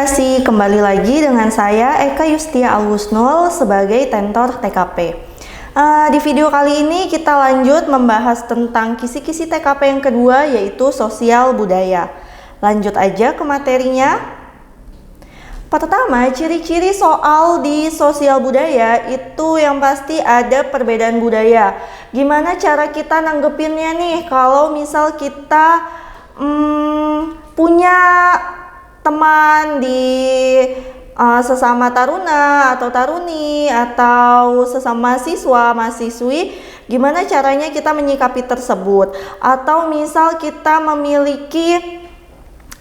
kasih, kembali lagi dengan saya Eka Yustia Alhusnul sebagai tentor TKP. Di video kali ini kita lanjut membahas tentang kisi-kisi TKP yang kedua, yaitu sosial budaya. Lanjut aja ke materinya. Pertama, ciri-ciri soal di sosial budaya itu yang pasti ada perbedaan budaya. Gimana cara kita nanggepinnya nih kalau misal kita punya teman di sesama taruna atau taruni atau sesama siswa mahasiswi, gimana caranya kita menyikapi tersebut. Atau misal kita memiliki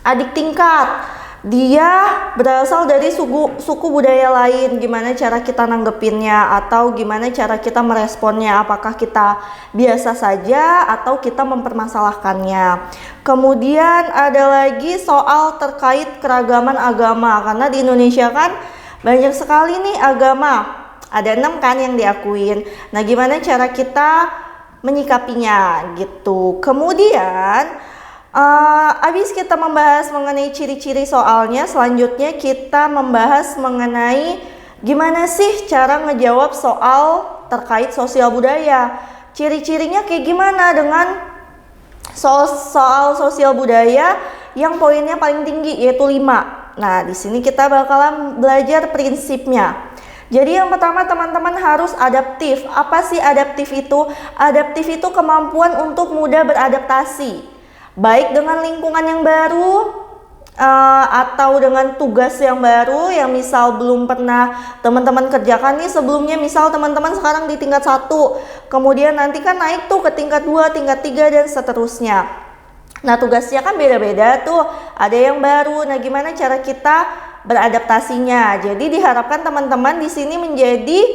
adik tingkat, dia berasal dari suku budaya lain, gimana cara kita nanggepinnya atau gimana cara kita meresponnya, apakah kita biasa saja atau kita mempermasalahkannya. Kemudian ada lagi soal terkait keragaman agama, karena di Indonesia kan banyak sekali nih agama, ada 6 kan yang diakuin. Nah, gimana cara kita menyikapinya gitu. Kemudian abis kita membahas mengenai ciri-ciri soalnya, selanjutnya kita membahas mengenai gimana sih cara ngejawab soal terkait sosial budaya. Ciri-cirinya kayak gimana dengan soal sosial budaya yang poinnya paling tinggi, yaitu 5. Nah, di sini kita bakalan belajar prinsipnya. Jadi yang pertama, teman-teman harus adaptif. Apa sih adaptif itu? Adaptif itu kemampuan untuk mudah beradaptasi, baik dengan lingkungan yang baru atau dengan tugas yang baru yang misal belum pernah teman-teman kerjakan nih sebelumnya. Misal teman-teman sekarang di tingkat 1, kemudian nanti kan naik tuh ke tingkat 2, tingkat 3 dan seterusnya. Nah, tugasnya kan beda-beda tuh, ada yang baru. Nah, gimana cara kita beradaptasinya? Jadi diharapkan teman-teman di sini menjadi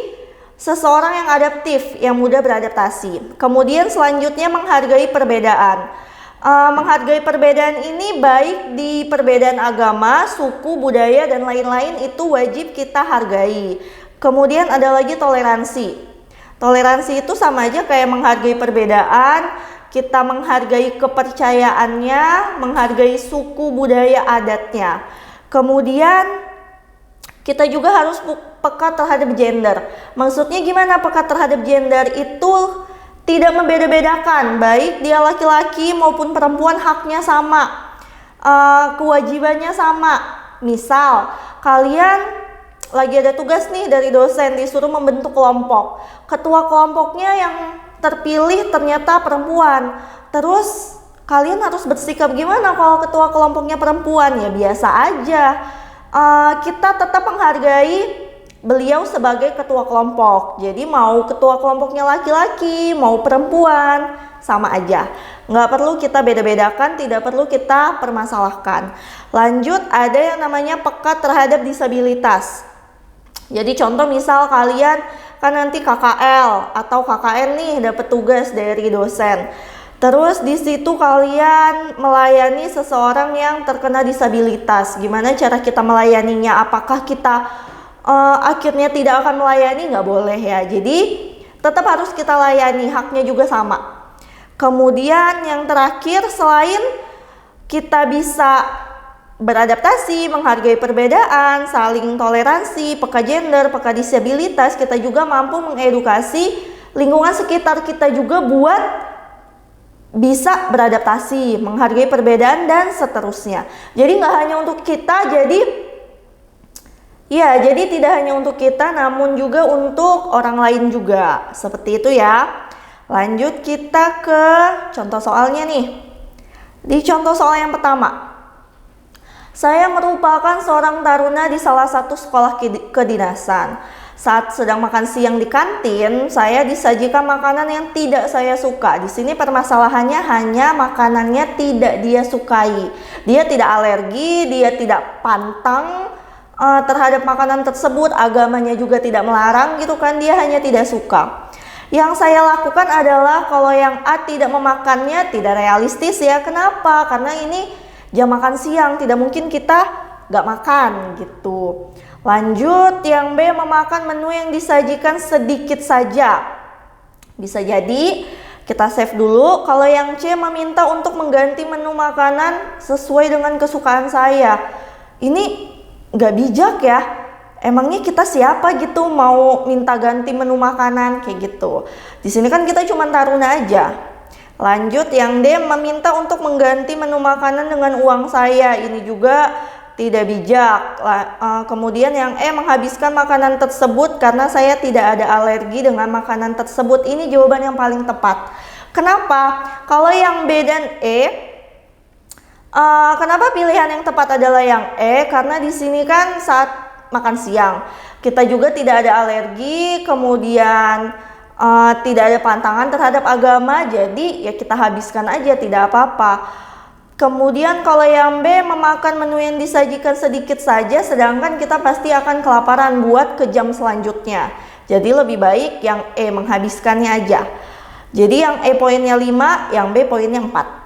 seseorang yang adaptif, yang mudah beradaptasi. Kemudian selanjutnya menghargai perbedaan. Menghargai perbedaan ini baik di perbedaan agama, suku, budaya, dan lain-lain, itu wajib kita hargai. Kemudian ada lagi toleransi. Toleransi itu sama aja kayak menghargai perbedaan, kita menghargai kepercayaannya, menghargai suku, budaya, adatnya. Kemudian kita juga harus peka terhadap gender. Maksudnya gimana peka terhadap gender? Itu tidak membeda-bedakan, baik dia laki-laki maupun perempuan, haknya sama, kewajibannya sama. Misal kalian lagi ada tugas nih dari dosen, disuruh membentuk kelompok. Ketua kelompoknya yang terpilih ternyata perempuan. Terus kalian harus bersikap gimana kalau ketua kelompoknya perempuan? Ya biasa aja. Kita tetap menghargai beliau sebagai ketua kelompok. Jadi mau ketua kelompoknya laki-laki, mau perempuan, sama aja. Nggak perlu kita beda-bedakan, tidak perlu kita permasalahkan. Lanjut, ada yang namanya peka terhadap disabilitas. Jadi contoh misal kalian kan nanti KKL atau KKN nih dapat tugas dari dosen. Terus di situ kalian melayani seseorang yang terkena disabilitas. Gimana cara kita melayaninya? Apakah kita akhirnya tidak akan melayani? Nggak boleh ya. Jadi tetap harus kita layani, haknya juga sama. Kemudian yang terakhir, selain kita bisa beradaptasi, menghargai perbedaan, saling toleransi, peka gender, peka disabilitas, kita juga mampu mengedukasi lingkungan sekitar kita juga buat bisa beradaptasi, menghargai perbedaan dan seterusnya. Jadi nggak hanya untuk kita, jadi tidak hanya untuk kita, namun juga untuk orang lain juga. Seperti itu ya. Lanjut kita ke contoh soalnya nih. Di contoh soal yang pertama, saya merupakan seorang taruna di salah satu sekolah kedinasan. Saat sedang makan siang di kantin, saya disajikan makanan yang tidak saya suka. Di sini permasalahannya hanya makanannya tidak dia sukai. Dia tidak alergi, dia tidak pantang terhadap makanan tersebut, agamanya juga tidak melarang gitu kan, dia hanya tidak suka. Yang saya lakukan adalah kalau yang A tidak memakannya, tidak realistis ya. Kenapa? Karena ini jam makan siang, tidak mungkin kita gak makan gitu. Lanjut, yang B memakan menu yang disajikan sedikit saja. Bisa jadi kita save dulu. Kalau yang C meminta untuk mengganti menu makanan sesuai dengan kesukaan saya. Ini nggak bijak ya. Emangnya kita siapa gitu mau minta ganti menu makanan kayak gitu. Di sini kan kita cuma taruna aja. Lanjut yang D, meminta untuk mengganti menu makanan dengan uang saya. Ini juga tidak bijak. Kemudian yang E, menghabiskan makanan tersebut karena saya tidak ada alergi dengan makanan tersebut. Ini jawaban yang paling tepat. Kenapa? Kalau yang B dan E, kenapa pilihan yang tepat adalah yang E? Karena di sini kan saat makan siang kita juga tidak ada alergi, kemudian tidak ada pantangan terhadap agama, jadi ya kita habiskan aja, tidak apa-apa. Kemudian kalau yang B, memakan menu yang disajikan sedikit saja, sedangkan kita pasti akan kelaparan buat ke jam selanjutnya. Jadi lebih baik yang E, menghabiskannya aja. Jadi yang E poinnya 5, yang B poinnya 4.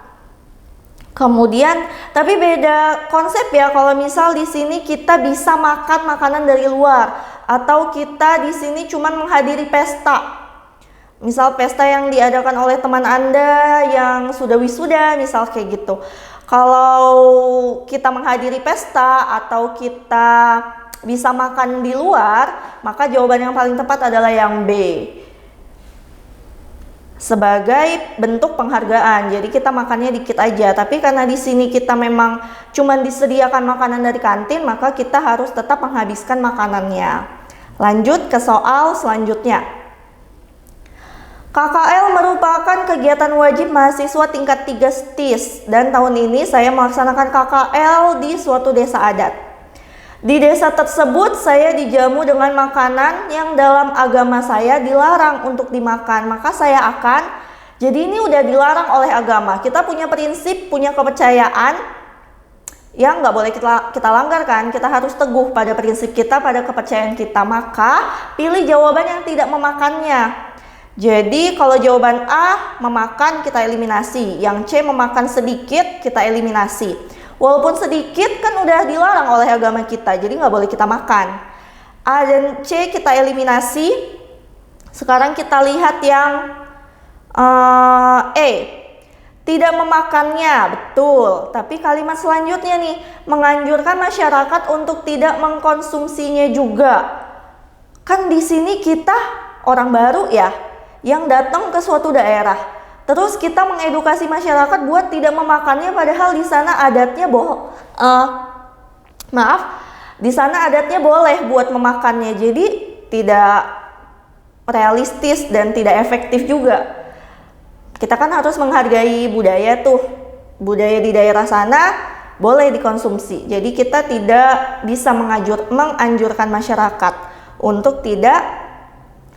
Kemudian, tapi beda konsep ya. Kalau misal di sini kita bisa makan makanan dari luar, atau kita di sini cuma menghadiri pesta. Misal pesta yang diadakan oleh teman Anda yang sudah wisuda, misal kayak gitu. Kalau kita menghadiri pesta atau kita bisa makan di luar, maka jawaban yang paling tepat adalah yang B. Sebagai bentuk penghargaan, jadi kita makannya dikit aja. Tapi karena di sini kita memang cuma disediakan makanan dari kantin, maka kita harus tetap menghabiskan makanannya. Lanjut ke soal selanjutnya. KKL merupakan kegiatan wajib mahasiswa tingkat 3 STIS, dan tahun ini saya melaksanakan KKL di suatu desa adat. Di desa tersebut saya dijamu dengan makanan yang dalam agama saya dilarang untuk dimakan. Maka saya akan, jadi ini udah dilarang oleh agama. Kita punya prinsip, punya kepercayaan yang nggak boleh kita langgar kan. Kita harus teguh pada prinsip kita, pada kepercayaan kita. Maka pilih jawaban yang tidak memakannya. Jadi kalau jawaban A memakan, kita eliminasi. Yang C memakan sedikit, kita eliminasi. Walaupun sedikit kan udah dilarang oleh agama kita, jadi nggak boleh kita makan. A dan C kita eliminasi. Sekarang kita lihat yang E, tidak memakannya, betul. Tapi kalimat selanjutnya nih, menganjurkan masyarakat untuk tidak mengkonsumsinya juga. Kan di sini kita orang baru ya, yang datang ke suatu daerah. Terus kita mengedukasi masyarakat buat tidak memakannya, padahal di sana adatnya di sana adatnya boleh buat memakannya. Jadi tidak realistis dan tidak efektif juga. Kita kan harus menghargai budaya tuh. Budaya di daerah sana boleh dikonsumsi. Jadi kita tidak bisa menganjurkan masyarakat untuk tidak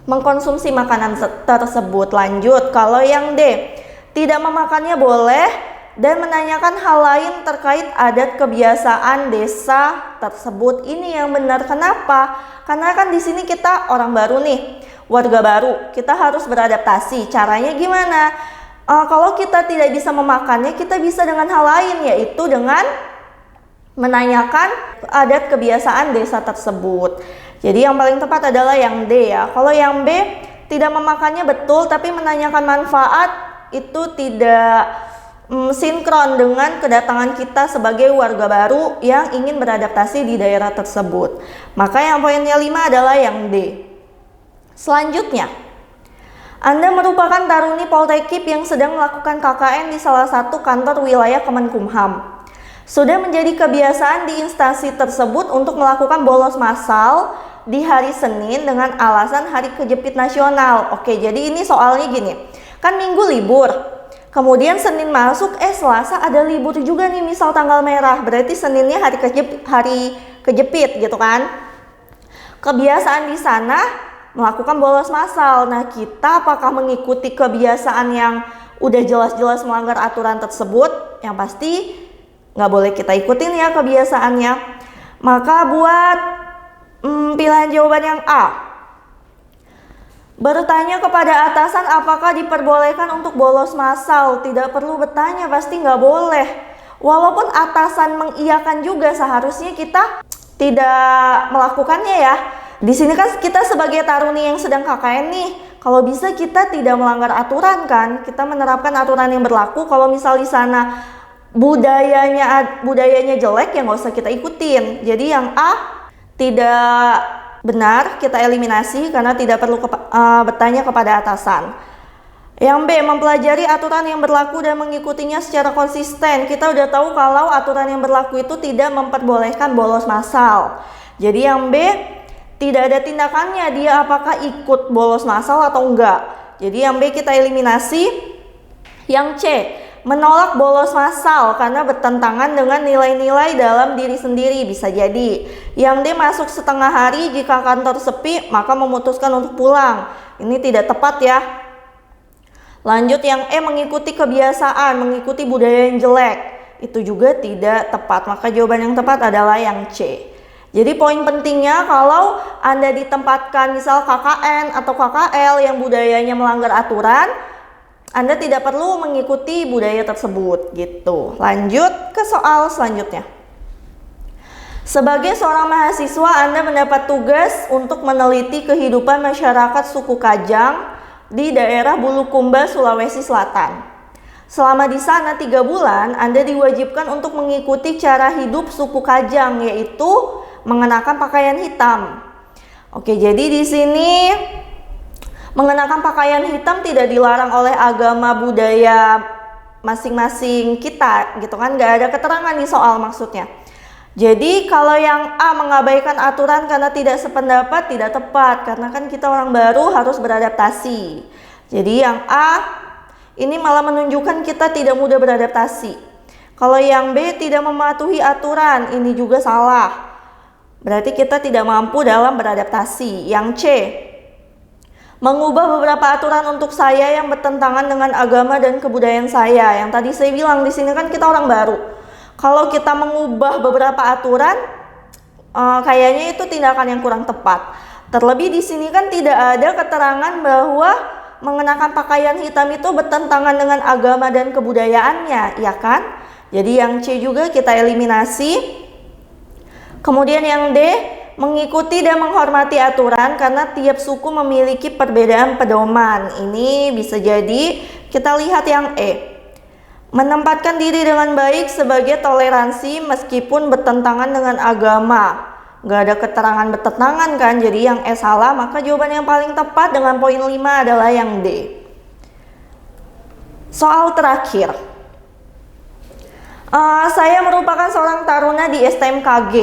mengkonsumsi makanan tersebut. Lanjut, kalau yang D, tidak memakannya boleh dan menanyakan hal lain terkait adat kebiasaan desa tersebut. Ini yang benar. Kenapa? Karena kan di sini kita orang baru nih, warga baru. Kita harus beradaptasi. Caranya gimana? Kalau kita tidak bisa memakannya, kita bisa dengan hal lain, yaitu dengan menanyakan adat kebiasaan desa tersebut. Jadi yang paling tepat adalah yang D ya. Kalau yang B, tidak memakannya betul, tapi menanyakan manfaat itu tidak sinkron dengan kedatangan kita sebagai warga baru yang ingin beradaptasi di daerah tersebut. Maka yang poinnya 5 adalah yang D. Selanjutnya, Anda merupakan taruni Poltekip yang sedang melakukan KKN di salah satu kantor wilayah Kemenkumham. Sudah menjadi kebiasaan di instansi tersebut untuk melakukan bolos massal di hari Senin dengan alasan hari kejepit nasional. Oke, jadi ini soalnya gini, kan Minggu libur, kemudian Senin masuk, Selasa ada libur juga nih, misal tanggal merah, berarti Seninnya hari kejepit gitu kan. Kebiasaan di sana melakukan bolos massal. Nah, kita apakah mengikuti kebiasaan yang udah jelas-jelas melanggar aturan tersebut? Yang pasti nggak boleh kita ikutin ya kebiasaannya. Maka buat pilihan jawaban yang A, bertanya kepada atasan apakah diperbolehkan untuk bolos massal. Tidak perlu bertanya, pasti nggak boleh. Walaupun atasan mengiyakan juga, seharusnya kita tidak melakukannya ya. Di sini kan kita sebagai taruni yang sedang KKN nih, kalau bisa kita tidak melanggar aturan kan, kita menerapkan aturan yang berlaku. Kalau misal di sana budayanya jelek, ya nggak usah kita ikutin. Jadi yang A tidak benar, kita eliminasi karena tidak perlu bertanya kepada atasan. Yang B, mempelajari aturan yang berlaku dan mengikutinya secara konsisten. Kita udah tahu kalau aturan yang berlaku itu tidak memperbolehkan bolos massal. Jadi yang B, tidak ada tindakannya dia apakah ikut bolos massal atau enggak. Jadi yang B kita eliminasi. Yang C, menolak bolos massal karena bertentangan dengan nilai-nilai dalam diri sendiri, bisa jadi. Yang D, masuk setengah hari, jika kantor sepi maka memutuskan untuk pulang. Ini tidak tepat ya. Lanjut yang E, mengikuti kebiasaan, mengikuti budaya yang jelek. Itu juga tidak tepat, maka jawaban yang tepat adalah yang C. Jadi poin pentingnya kalau Anda ditempatkan misal KKN atau KKL yang budayanya melanggar aturan, Anda tidak perlu mengikuti budaya tersebut gitu. Lanjut ke soal selanjutnya. Sebagai seorang mahasiswa, Anda mendapat tugas untuk meneliti kehidupan masyarakat suku Kajang di daerah Bulukumba, Sulawesi Selatan. Selama di sana 3 bulan, Anda diwajibkan untuk mengikuti cara hidup suku Kajang, yaitu mengenakan pakaian hitam. Oke, jadi di sini mengenakan pakaian hitam tidak dilarang oleh agama budaya masing-masing kita gitu kan, nggak ada keterangan di soal maksudnya. Jadi kalau yang A, mengabaikan aturan karena tidak sependapat, tidak tepat karena kan kita orang baru harus beradaptasi. Jadi yang A ini malah menunjukkan kita tidak mudah beradaptasi. Kalau yang B, tidak mematuhi aturan, ini juga salah. Berarti kita tidak mampu dalam beradaptasi. Yang C, mengubah beberapa aturan untuk saya yang bertentangan dengan agama dan kebudayaan saya. Yang tadi saya bilang di sini kan kita orang baru. Kalau kita mengubah beberapa aturan, kayaknya itu tindakan yang kurang tepat. Terlebih di sini kan tidak ada keterangan bahwa mengenakan pakaian hitam itu bertentangan dengan agama dan kebudayaannya, ya kan? Jadi yang C juga kita eliminasi. Kemudian yang D, mengikuti dan menghormati aturan karena tiap suku memiliki perbedaan pedoman. Ini bisa jadi kita lihat yang E, menempatkan diri dengan baik sebagai toleransi meskipun bertentangan dengan agama. Gak ada keterangan bertentangan kan, jadi yang E salah, maka jawaban yang paling tepat dengan poin 5 adalah yang D. Soal terakhir, saya merupakan seorang taruna di STMKG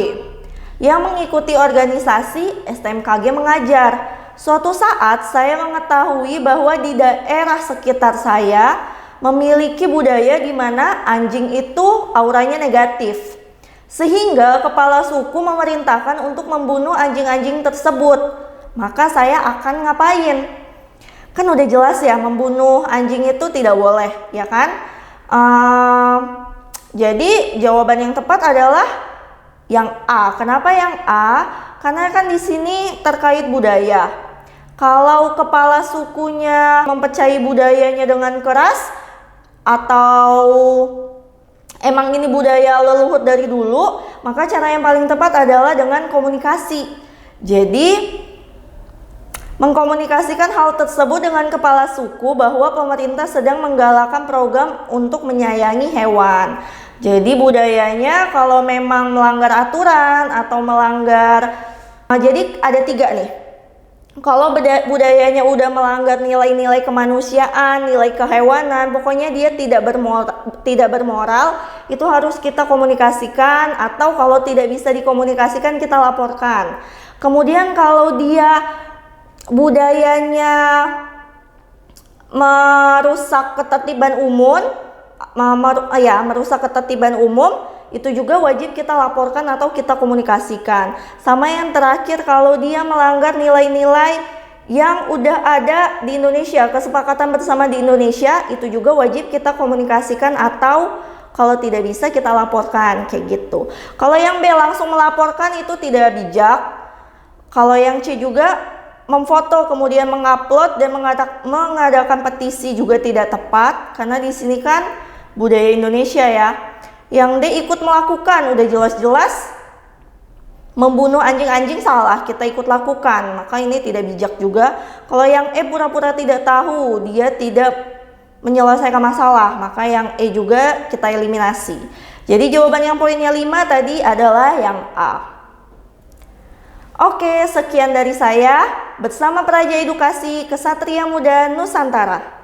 yang mengikuti organisasi STMKG mengajar. Suatu saat saya mengetahui bahwa di daerah sekitar saya memiliki budaya di mana anjing itu auranya negatif. Sehingga kepala suku memerintahkan untuk membunuh anjing-anjing tersebut. Maka saya akan ngapain? Kan udah jelas ya, membunuh anjing itu tidak boleh, ya kan? Jadi jawaban yang tepat adalah yang A. Kenapa yang A? Karena kan di sini terkait budaya. Kalau kepala sukunya mempercayai budayanya dengan keras, atau emang ini budaya leluhur dari dulu, maka cara yang paling tepat adalah dengan komunikasi. Jadi mengkomunikasikan hal tersebut dengan kepala suku bahwa pemerintah sedang menggalakkan program untuk menyayangi hewan. Jadi budayanya kalau memang melanggar aturan atau melanggar, jadi ada 3 nih. Kalau budayanya udah melanggar nilai-nilai kemanusiaan, nilai kehewanan, pokoknya dia tidak bermoral, itu harus kita komunikasikan, atau kalau tidak bisa dikomunikasikan kita laporkan. Kemudian kalau dia budayanya merusak ketertiban umum, merusak ketertiban umum, itu juga wajib kita laporkan atau kita komunikasikan. Sama yang terakhir, kalau dia melanggar nilai-nilai yang udah ada di Indonesia, kesepakatan bersama di Indonesia, itu juga wajib kita komunikasikan atau kalau tidak bisa kita laporkan, kayak gitu. Kalau yang B langsung melaporkan itu tidak bijak. Kalau yang C juga memfoto kemudian mengupload dan mengadakan petisi juga tidak tepat, karena di sini kan budaya Indonesia ya. Yang D ikut melakukan, udah jelas-jelas membunuh anjing-anjing salah, kita ikut lakukan, maka ini tidak bijak juga. Kalau yang E pura-pura tidak tahu, dia tidak menyelesaikan masalah, maka yang E juga kita eliminasi. Jadi jawaban yang poinnya 5 tadi adalah yang A. Oke, sekian dari saya bersama Praja Edukasi Kesatria Muda Nusantara.